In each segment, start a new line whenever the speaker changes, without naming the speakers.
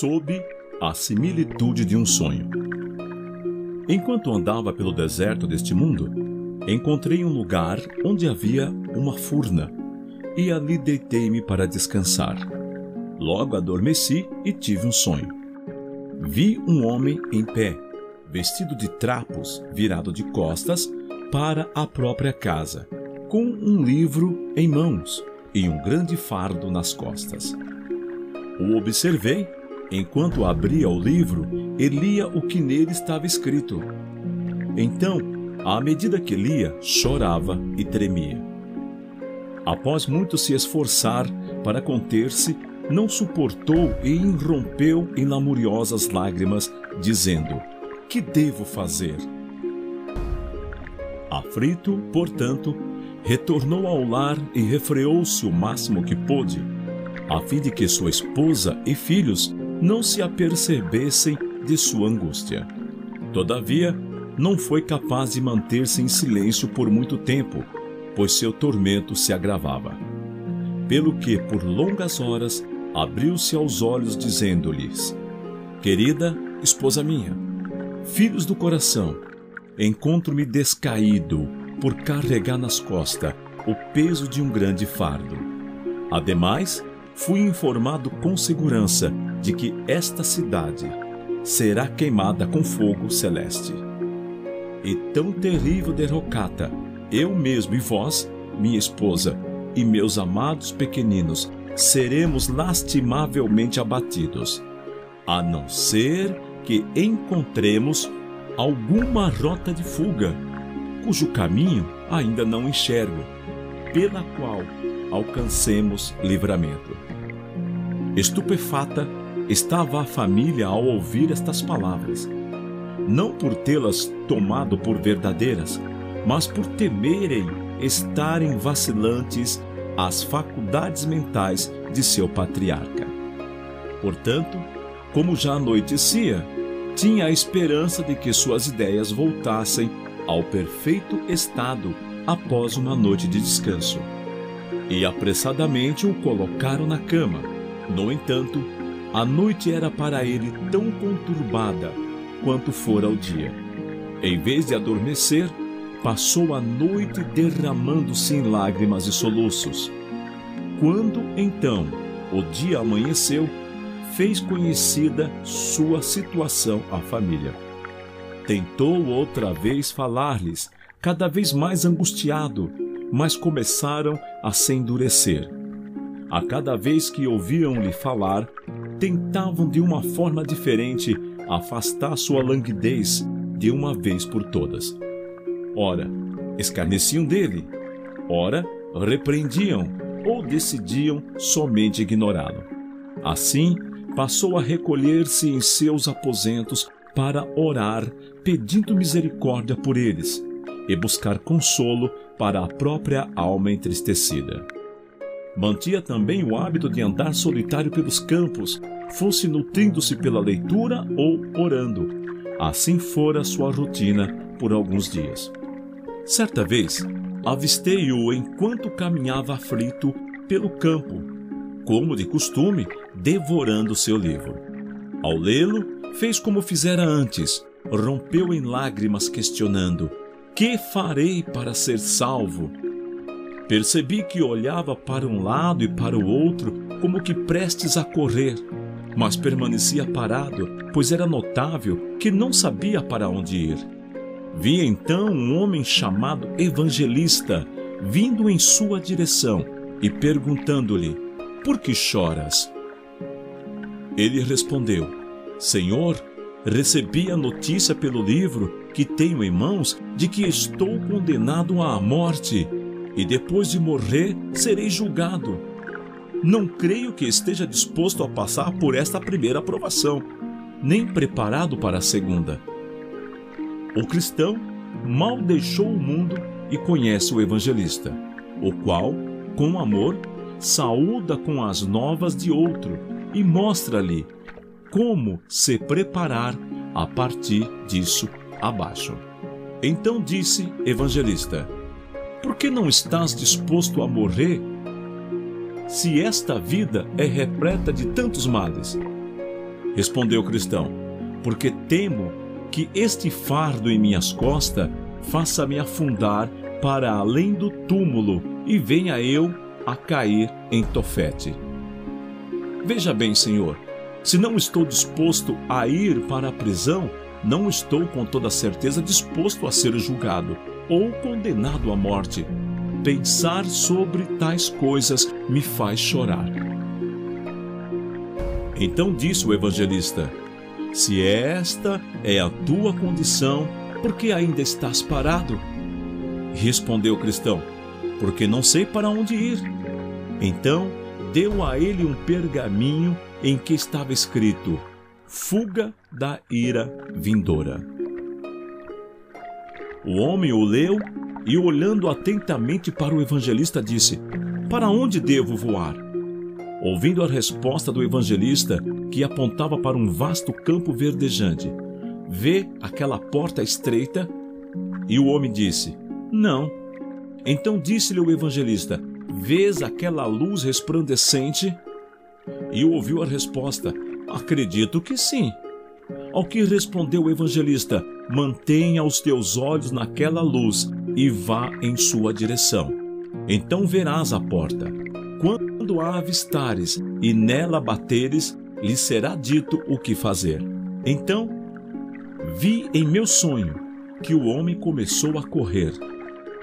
sob a similitude de um sonho. Enquanto andava pelo deserto deste mundo, encontrei um lugar onde havia uma furna, e ali deitei-me para descansar. Logo adormeci e tive um sonho. Vi um homem em pé, vestido de trapos, virado de costas para a própria casa, com um livro em mãos e um grande fardo nas costas. O observei enquanto abria o livro e lia o que nele estava escrito. Então, à medida que lia, chorava e tremia. Após muito se esforçar para conter-se, não suportou e irrompeu em lamuriosas lágrimas, dizendo: "Que devo fazer?" Aflito, portanto, retornou ao lar e refreou-se o máximo que pôde, a fim de que sua esposa e filhos não se apercebessem de sua angústia. Todavia, não foi capaz de manter-se em silêncio por muito tempo, pois seu tormento se agravava. Pelo que, por longas horas, abriu-se aos olhos, dizendo-lhes: "Querida esposa minha, filhos do coração, encontro-me descaído por carregar nas costas o peso de um grande fardo. Ademais, fui informado com segurança de que esta cidade será queimada com fogo celeste. E tão terrível derrocata, eu mesmo e vós, minha esposa, e meus amados pequeninos, seremos lastimavelmente abatidos, a não ser que encontremos alguma rota de fuga, cujo caminho ainda não enxergo, pela qual alcancemos livramento." Estupefata estava a família ao ouvir estas palavras, não por tê-las tomado por verdadeiras, mas por temerem estarem vacilantes as faculdades mentais de seu patriarca. Portanto, como já anoitecia, tinha a esperança de que suas ideias voltassem ao perfeito estado após uma noite de descanso, e apressadamente o colocaram na cama. No entanto, a noite era para ele tão conturbada quanto fora o dia. Em vez de adormecer, passou a noite derramando-se em lágrimas e soluços. Quando, então, o dia amanheceu, fez conhecida sua situação à família. Tentou outra vez falar-lhes, cada vez mais angustiado, mas começaram a se endurecer. A cada vez que ouviam-lhe falar, tentavam de uma forma diferente afastar sua languidez de uma vez por todas. Ora, escarneciam dele, ora, repreendiam ou decidiam somente ignorá-lo. Assim, passou a recolher-se em seus aposentos para orar, pedindo misericórdia por eles e buscar consolo para a própria alma entristecida. Mantinha também o hábito de andar solitário pelos campos, fosse nutrindo-se pela leitura ou orando. Assim fora sua rotina por alguns dias. Certa vez, avistei-o enquanto caminhava aflito pelo campo, como de costume, devorando seu livro. Ao lê-lo, fez como fizera antes, rompeu em lágrimas, questionando: "Que farei para ser salvo?" Percebi que olhava para um lado e para o outro, como que prestes a correr, mas permanecia parado, pois era notável que não sabia para onde ir. Vi então um homem chamado Evangelista, vindo em sua direção e perguntando-lhe: "Por que choras?" Ele respondeu: "Senhor, recebi a notícia pelo livro que tenho em mãos de que estou condenado à morte, e depois de morrer serei julgado. Não creio que esteja disposto a passar por esta primeira provação, nem preparado para a segunda." O cristão mal deixou o mundo e conhece o evangelista, o qual, com amor, saúda com as novas de outro e mostra-lhe como se preparar a partir disso abaixo. Então disse Evangelista: "Por que não estás disposto a morrer, se esta vida é repleta de tantos males?" Respondeu o cristão: porque temo que este fardo em minhas costas faça-me afundar para além do túmulo e venha eu a cair em Tofete. Veja bem, Senhor, se não estou disposto a ir para a prisão, não estou com toda certeza disposto a ser julgado ou condenado à morte. Pensar sobre tais coisas me faz chorar. Então disse o evangelista: se esta é a tua condição, por que ainda estás parado? Respondeu o cristão: porque não sei para onde ir. Então deu a ele um pergaminho em que estava escrito: fuga da ira vindoura. O homem o leu e, olhando atentamente para o evangelista, disse: para onde devo voar? Ouvindo a resposta do evangelista, que apontava para um vasto campo verdejante, vê aquela porta estreita? E o homem disse: não. Então disse-lhe o evangelista: vês aquela luz resplandecente? E ouviu a resposta: acredito que sim. Ao que respondeu o evangelista: mantenha os teus olhos naquela luz e vá em sua direção. Então verás a porta. Quando a avistares e nela bateres, lhe será dito o que fazer. Então vi em meu sonho que o homem começou a correr.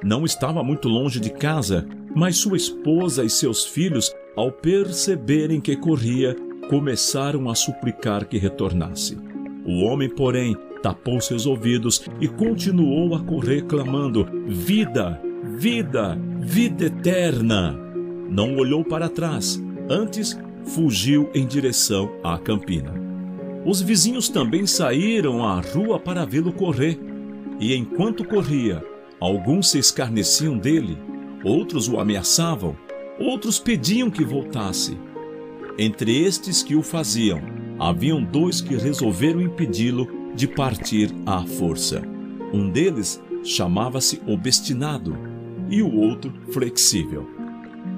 Não estava muito longe de casa, mas sua esposa e seus filhos, ao perceberem que corria, começaram a suplicar que retornasse. O homem, porém, tapou seus ouvidos e continuou a correr, clamando: vida, vida, vida eterna! Não olhou para trás, antes fugiu em direção à campina. Os vizinhos também saíram à rua para vê-lo correr, e enquanto corria, alguns se escarneciam dele, outros o ameaçavam, outros pediam que voltasse. Entre estes que o faziam, haviam 2 que resolveram impedi-lo de partir à força. Um deles chamava-se Obstinado e o outro Flexível.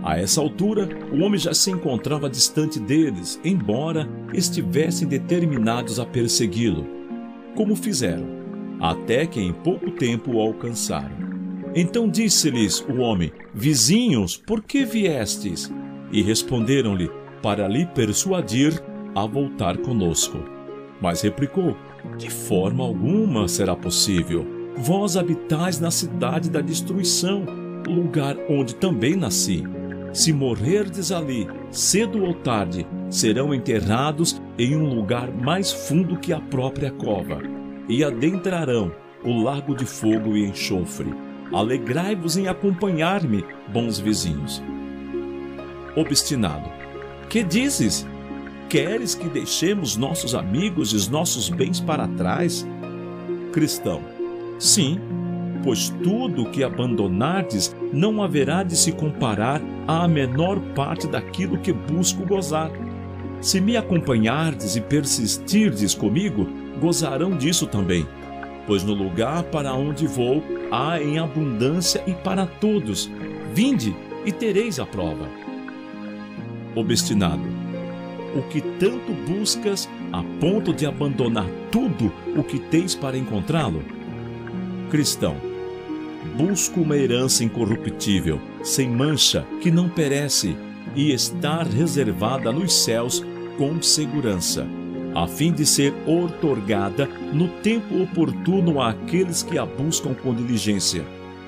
A essa altura, o homem já se encontrava distante deles, embora estivessem determinados a persegui-lo, como fizeram, até que em pouco tempo o alcançaram. Então disse-lhes o homem: vizinhos, por que viestes? E responderam-lhe: para lhe persuadir a voltar conosco. Mas replicou: de forma alguma será possível. Vós habitais na cidade da destruição, lugar onde também nasci. Se morrerdes ali, cedo ou tarde, serão enterrados em um lugar mais fundo que a própria cova, e adentrarão o lago de fogo e enxofre. Alegrai-vos em acompanhar-me, bons vizinhos. Obstinado: que dizes? Queres que deixemos nossos amigos e os nossos bens para trás? Cristão: sim, pois tudo o que abandonardes não haverá de se comparar à menor parte daquilo que busco gozar. Se me acompanhardes e persistirdes comigo, gozarão disso também, pois no lugar para onde vou há em abundância e para todos. Vinde e tereis a prova. Obstinado: o que tanto buscas a ponto de abandonar tudo o que tens para encontrá-lo? Cristão: busco uma herança incorruptível, sem mancha, que não perece, e estar reservada nos céus com segurança, a fim de ser outorgada no tempo oportuno àqueles que a buscam com diligência.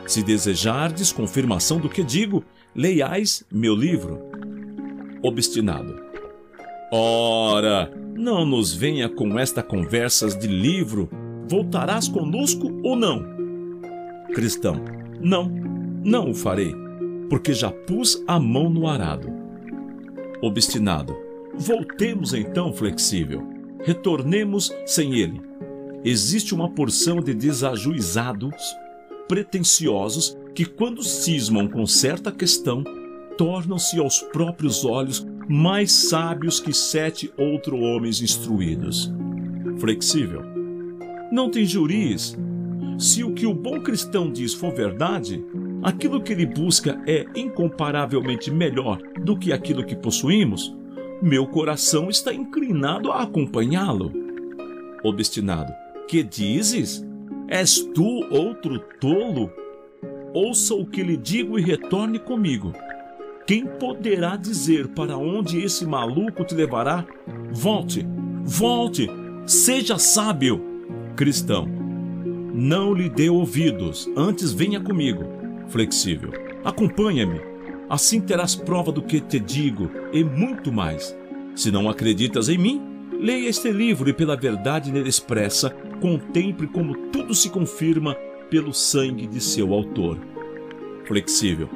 Se desejardes confirmação do que digo, leiais meu livro. Obstinado: ora, não nos venha com esta conversas de livro. Voltarás conosco ou não? Cristão: não o farei, porque já pus a mão no arado. Obstinado: voltemos então, Flexível. Retornemos sem ele. Existe uma porção de desajuizados, pretensiosos, que quando cismam com certa questão, tornam-se aos próprios olhos mais sábios que 7 outros homens instruídos. Flexível: não te injuries. Se o que o bom cristão diz for verdade, aquilo que ele busca é incomparavelmente melhor do que aquilo que possuímos, meu coração está inclinado a acompanhá-lo. Obstinado: que dizes? És tu outro tolo? Ouça o que lhe digo e retorne comigo. Quem poderá dizer para onde esse maluco te levará? Volte, volte, seja sábio. Cristão: não lhe dê ouvidos, antes venha comigo. Flexível: acompanha-me, assim terás prova do que te digo e muito mais. Se não acreditas em mim, leia este livro e pela verdade nele expressa, contemple como tudo se confirma pelo sangue de seu autor. Flexível: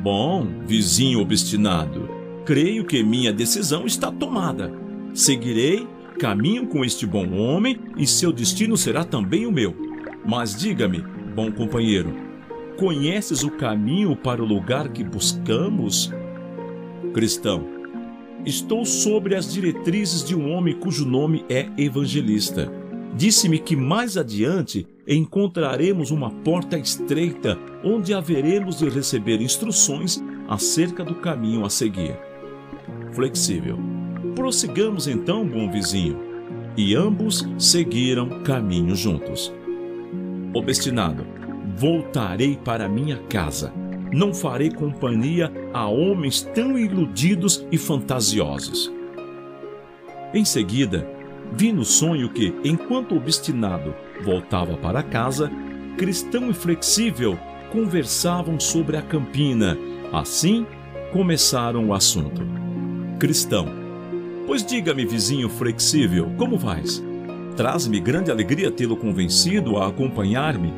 bom, vizinho obstinado, creio que minha decisão está tomada. Seguirei, caminho com este bom homem e seu destino será também o meu. Mas diga-me, bom companheiro, conheces o caminho para o lugar que buscamos? Cristão: estou sobre as diretrizes de um homem cujo nome é Evangelista. Disse-me que mais adiante encontraremos uma porta estreita onde haveremos de receber instruções acerca do caminho a seguir. Flexível: prossigamos então, bom vizinho. E ambos seguiram caminho juntos. Obstinado: voltarei para minha casa. Não farei companhia a homens tão iludidos e fantasiosos. Em seguida, vi no sonho que, enquanto obstinado voltava para casa, Cristão e Flexível conversavam sobre a campina. Assim, começaram o assunto. Cristão: pois diga-me, vizinho Flexível, como vais? Traz-me grande alegria tê-lo convencido a acompanhar-me.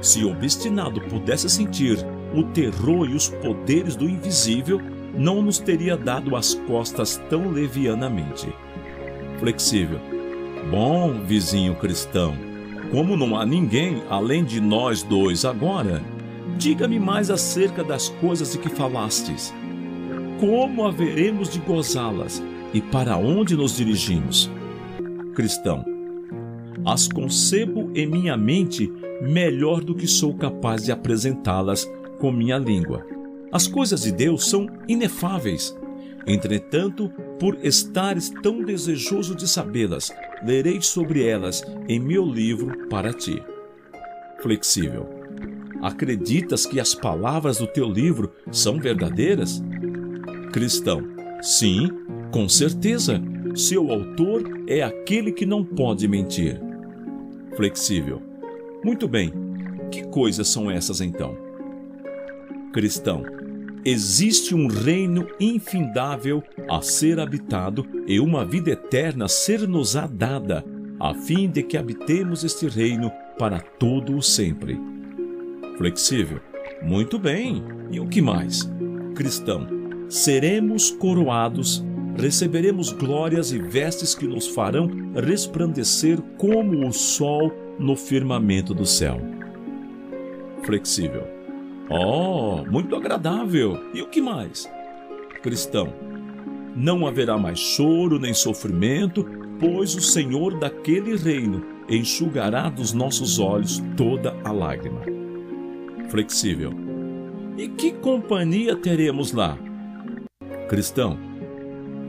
Se obstinado pudesse sentir o terror e os poderes do invisível, não nos teria dado as costas tão levianamente. Flexível: bom, vizinho Cristão, como não há ninguém além de nós dois agora, diga-me mais acerca das coisas de que falastes. Como haveremos de gozá-las e para onde nos dirigimos? Cristão: as concebo em minha mente melhor do que sou capaz de apresentá-las com minha língua. As coisas de Deus são inefáveis. Entretanto, por estares tão desejoso de sabê-las, lerei sobre elas em meu livro para ti. Flexível: acreditas que as palavras do teu livro são verdadeiras? Cristão: sim, com certeza. Seu autor é aquele que não pode mentir. Flexível: muito bem. Que coisas são essas então? Cristão: existe um reino infindável a ser habitado e uma vida eterna a ser-nos-á dada, a fim de que habitemos este reino para todo o sempre. Flexível: muito bem. E o que mais? Cristão: seremos coroados, receberemos glórias e vestes que nos farão resplandecer como o sol no firmamento do céu. Flexível: oh, muito agradável. E o que mais? Cristão: não haverá mais choro nem sofrimento, pois o Senhor daquele reino enxugará dos nossos olhos toda a lágrima. Flexível: e que companhia teremos lá? Cristão: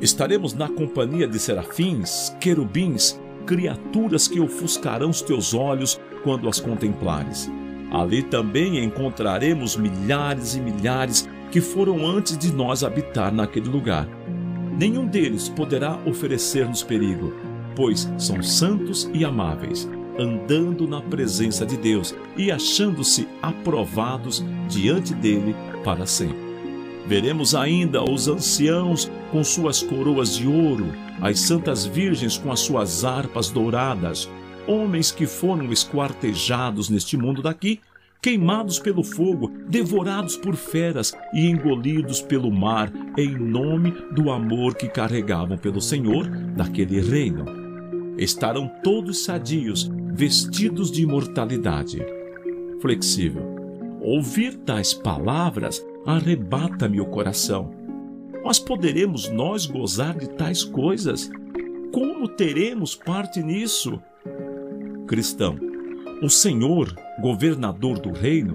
estaremos na companhia de serafins, querubins, criaturas que ofuscarão os teus olhos quando as contemplares. Ali também encontraremos milhares e milhares que foram antes de nós habitar naquele lugar. Nenhum deles poderá oferecer-nos perigo, pois são santos e amáveis, andando na presença de Deus e achando-se aprovados diante dele para sempre. Veremos ainda os anciãos com suas coroas de ouro, as santas virgens com as suas harpas douradas, homens que foram esquartejados neste mundo daqui, queimados pelo fogo, devorados por feras e engolidos pelo mar, em nome do amor que carregavam pelo Senhor daquele reino. Estarão todos sadios, vestidos de imortalidade. Flexível: ouvir tais palavras arrebata-me o coração. Mas poderemos nós gozar de tais coisas? Como teremos parte nisso? Cristão: o Senhor, governador do reino,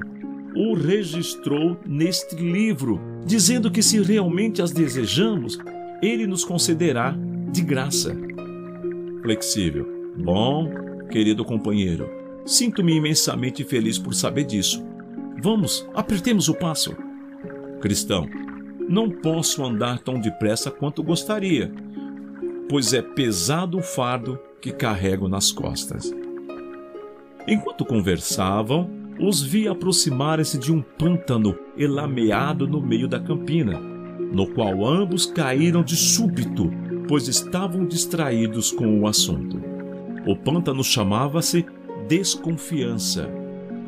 o registrou neste livro, dizendo que se realmente as desejamos, Ele nos concederá de graça. Flexível: bom, querido companheiro, sinto-me imensamente feliz por saber disso. Vamos, apertemos o passo. Cristão: não posso andar tão depressa quanto gostaria, pois é pesado o fardo que carrego nas costas. Enquanto conversavam, os vi aproximarem-se de um pântano elameado no meio da campina, no qual ambos caíram de súbito, pois estavam distraídos com o assunto. O pântano chamava-se Desconfiança.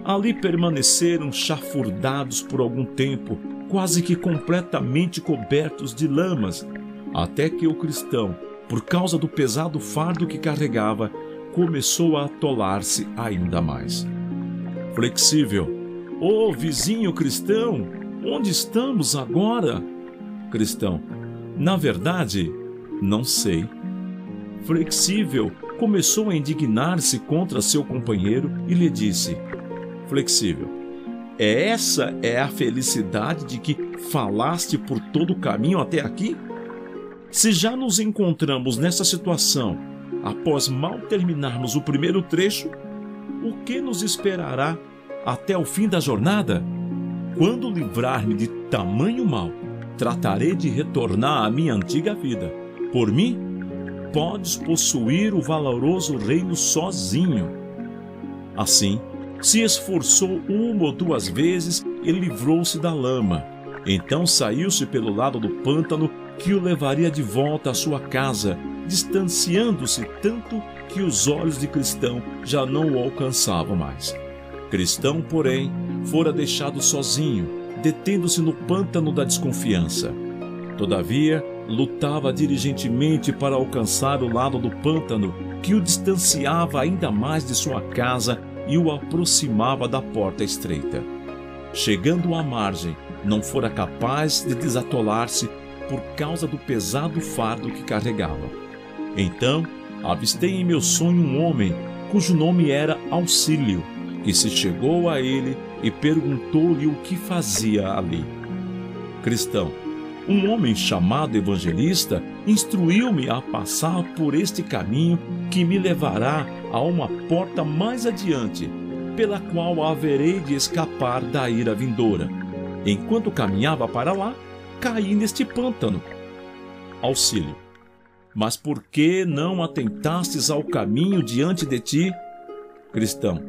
Ali permaneceram chafurdados por algum tempo, quase que completamente cobertos de lamas, até que o cristão, por causa do pesado fardo que carregava, começou a atolar-se ainda mais. Flexível: ô vizinho cristão, onde estamos agora? Cristão: na verdade, não sei. Flexível começou a indignar-se contra seu companheiro e lhe disse: Flexível: essa é a felicidade de que falaste por todo o caminho até aqui? Se já nos encontramos nessa situação, após mal terminarmos o primeiro trecho, o que nos esperará até o fim da jornada? Quando livrar-me de tamanho mal, tratarei de retornar à minha antiga vida. Por mim, podes possuir o valoroso reino sozinho. Assim, se esforçou uma ou duas vezes e livrou-se da lama. Então saiu-se pelo lado do pântano que o levaria de volta à sua casa, distanciando-se tanto que os olhos de Cristão já não o alcançavam mais. Cristão, porém, fora deixado sozinho, detendo-se no pântano da desconfiança. Todavia, lutava diligentemente para alcançar o lado do pântano que o distanciava ainda mais de sua casa e o aproximava da porta estreita. Chegando à margem, não fora capaz de desatolar-se por causa do pesado fardo que carregava. Então, avistei em meu sonho um homem, cujo nome era Auxílio, que se chegou a ele e perguntou-lhe o que fazia ali. Cristão: um homem chamado Evangelista instruiu-me a passar por este caminho que me levará a uma porta mais adiante, pela qual haverei de escapar da ira vindoura. Enquanto caminhava para lá, caí neste pântano. Auxílio: mas por que não atentastes ao caminho diante de ti? Cristão: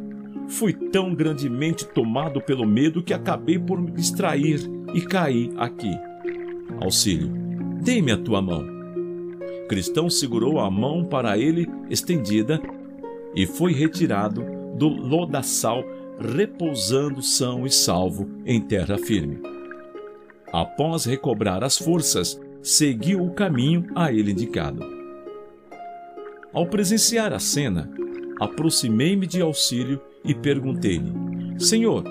fui tão grandemente tomado pelo medo que acabei por me distrair e caí aqui. Auxílio: dê-me a tua mão. Cristão segurou a mão para ele estendida e foi retirado do lodaçal, repousando são e salvo em terra firme. Após recobrar as forças, seguiu o caminho a ele indicado. Ao presenciar a cena, aproximei-me de Auxílio e perguntei-lhe: Senhor,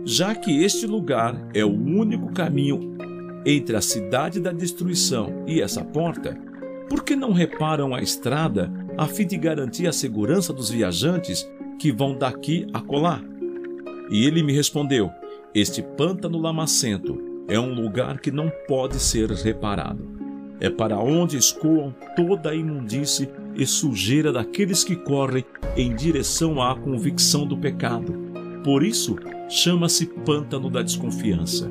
já que este lugar é o único caminho entre a cidade da destruição e essa porta, por que não reparam a estrada a fim de garantir a segurança dos viajantes que vão daqui a colar? E ele me respondeu: este pântano lamacento é um lugar que não pode ser reparado. É para onde escoam toda a imundície e sujeira daqueles que correm em direção à convicção do pecado. Por isso, chama-se pântano da desconfiança.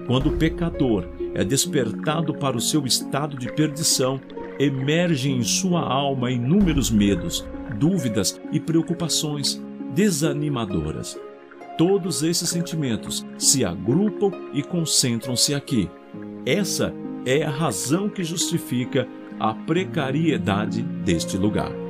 Quando o pecador é despertado para o seu estado de perdição, emergem em sua alma inúmeros medos, dúvidas e preocupações desanimadoras. Todos esses sentimentos se agrupam e concentram-se aqui. Essa é a razão que justifica a precariedade deste lugar.